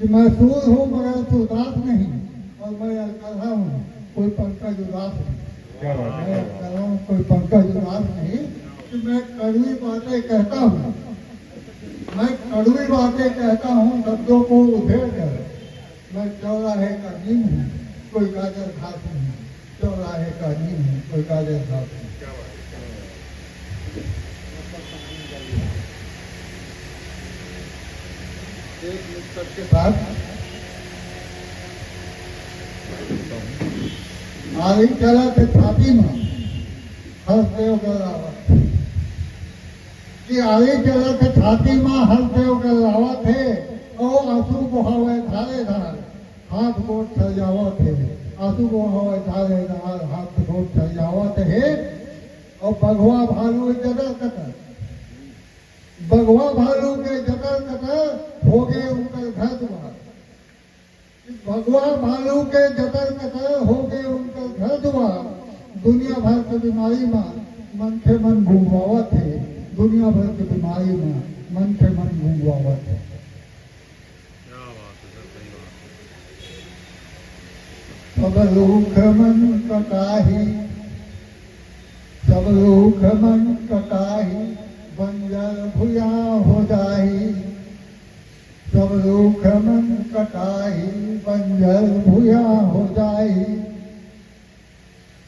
कि मैं सूर हूँ मगर सुदास नहीं, और मैं अलकल्हा हूँ कोई पंकज उदास नहीं। क्या बात है, मैं क्या बात है। कह रहा हूँ कोई पंकज उदास नहीं कि मैं कड़वी बातें कहता हूँ, मैं कड़वी बातें कहता हूँ शब्दों को उधेड़ कर। मैं चौराहे का नीम हूँ कोई गाजर घास नहीं, चौराहे का नीम हूँ कोई गाजर घास नहीं। एक मित्र के साथ आरी चला थे छाती में हसदेव गलावत कि आरी चला थे छाती में हसदेव गलावत है और आंसू बहावे धारे धार हाथ गोट सजावत है, आंसू बहावे धारे धार हाथ गोट सजावत है। और बघवा भालू जगह कतर, बघवा भालू के जतर कतर हो गए उनका घर द्वार। भगवा भालू के जतर कतर हो गए उनका घर द्वार। दुनिया भर की बीमारी में मन से मन घूंघवावत है, दुनिया भर की बीमारी में मन से मन घूंघवावत है। सब लोग मन कटाही, सब लोग मन कटाही बंजर भुया हो जाही। सब लोग मन कटाही बंजर भुया हो जाही।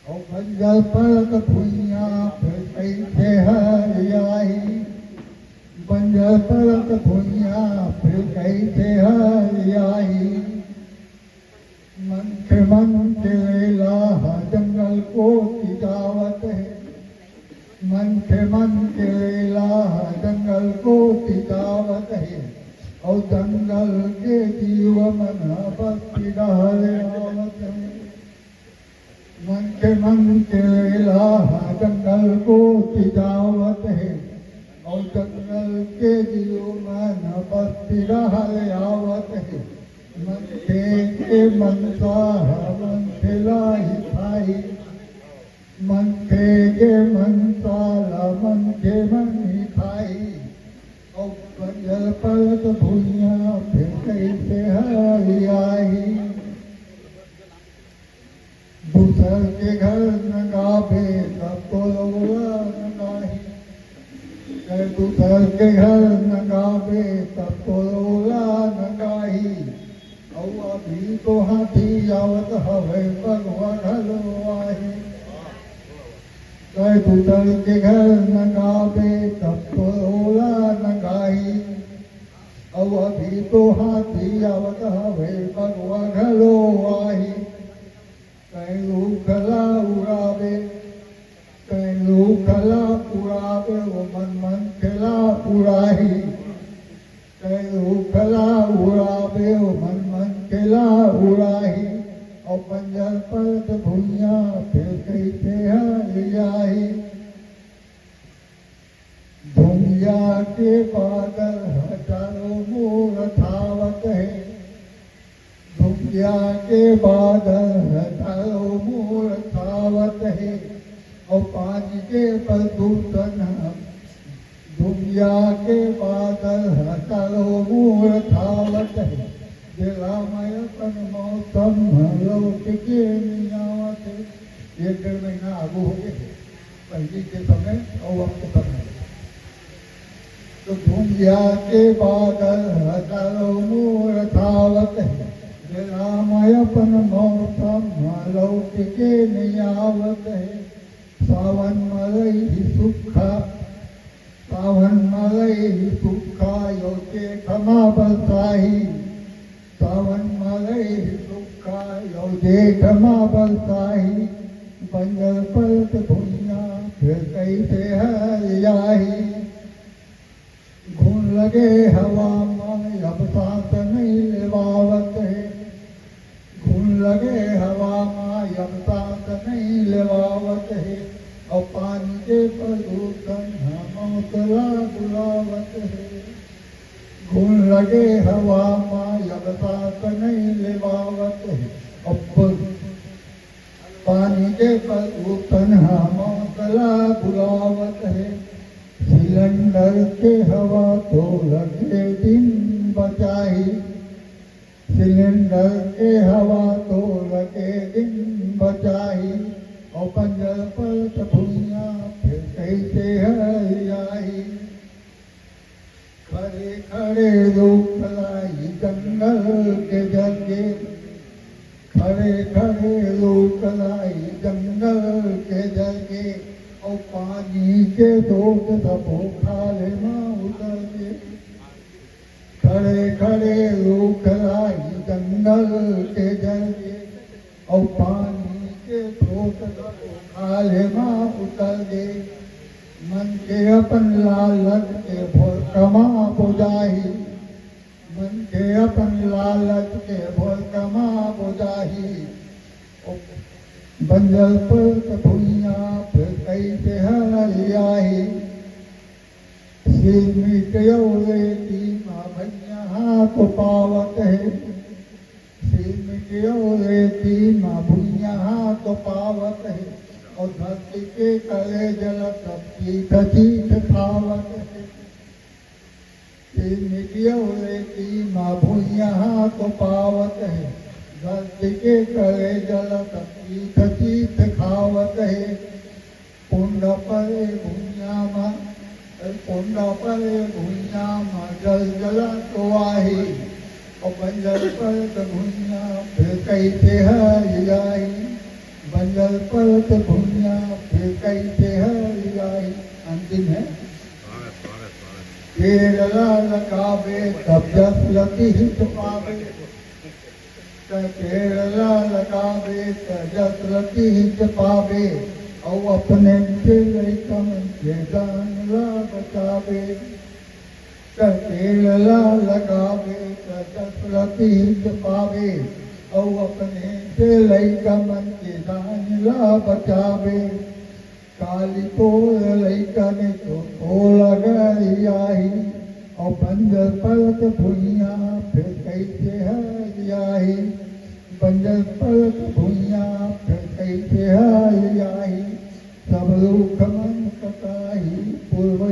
और बंजर परत भुइया फिर कैसे हरियाही, बंजर परत भुइया फिर कैसे हरियाही। मन के लेला जंगल को तिजावत है, मन के लेला जंगल को तिजावत है। और जंगल के जीव मन बस्ती आवत है। मन के लेला जंगल को तिजावत है। और जंगल के जीव मन बस्ती आवत है। मन के मनसा मन के लाही खाई, मन के मनसा मन के मन ही खाई। और बंजर परत भुइया फिर कैसे हरियाही। दूसर के घर न गावे तब तो लोला न गाही, दूसर के घर न गावे तब तो लोला न गाही। और अभी तो हाथी आवत हवे बगवा घलो आही। दूसर के घर न गावे तब तो लोला न गाही। और अभी तो हाथी आवत हवे बगवा घलो आही। कैलू गला उड़ावे, कैलू गला उड़ावे वो मन मन खेला उड़ाही। कैलू गला उड़ावे वो मन मन खेला उड़ाही। और बंजर परत भुइया फिर कैसे हरियाही। दुनिया के बादल हजारों मोर थावत है, दुनिया के बादल हजारों मोर थावत है। और पानी के प्रदूषण दुनिया के बादल हजारों मोर थावत है। रामायण मौसम लौट के नियावत है। एक डेढ़ महीना आगू हो गए पहले के समय और अब के समय। तो दुनिया के बादल हजारों मोर थावत है। रामायण मौसम लौट के नियावत है। सावन मलई सुखा, सावन मलई सुखा योचे खमा बरसाही। सावन मलई सुखा योचे खमा बरसाही। बंजर परत भुइया फिर कैसे हरियाही। घून लगे हवा में अब सांस नहीं लेवावत है। घून लगे हवा में अब सांस नहीं लेवावत है। और पानी के प्रदूषण मौसला बुलावत है। घून लगे हवा में अब सांस नहीं लेवावत है। अब पानी के प्रदूषण मौसला बुलावत है। सिलेंडर के हवा तो लगे दिन बचाही। सिलेंडर के हवा तो लगे दिन बचाई और पंजर पर भूइया फिर कैसे हरियाई खड़े खड़े रूख लाई जंगल के जगे खड़े खड़े रूख लाई जंगल के जगे और पानी के दूध सबो खाले माँ उतर के खड़े खड़े रूख लाई जंगल के जगे और पानी के दूध सबो खाले माँ उतर के मन के अपन लालच के भोर कमा बुझाही मन के अपन लालच के भोर कमा बुझाही बंजर पर भूइया फिर कैसे हरियाही सिर मिटयो रेती माँ भैया हाथ पावत है सिर मिटयो रेती माँ भूइया हाथ पावत है और धरती के तले जल चीठ चीठ खावत है सिर मिटयो रेती माँ भूइया हाथ पावत है धरती के तले जल चीठ चीठ खावत है कुंड परे भूइया माँ कुंड परे भूइया माँ जल जला तो आही और बंजर पर भूइया फिर कैसे हरियाई बंजर पर भूइया फिर कैसे हरियाई अंतिम है केरला लगावे तब जसलती हित पावे केरला लगावे तब जसलती हित पावे और अपने के लइकन के दान ला बचावे केरला लगावे तब जसलती हित पावे और अपने के लइकन के दान ला बचावे काली तोर लइकन तो लगाई और बंजर परत भूइया फिर कैसे हरियाई बंजर परत भूइया फिर कैसे हरियाई सब रूख मन कटाई पूर्व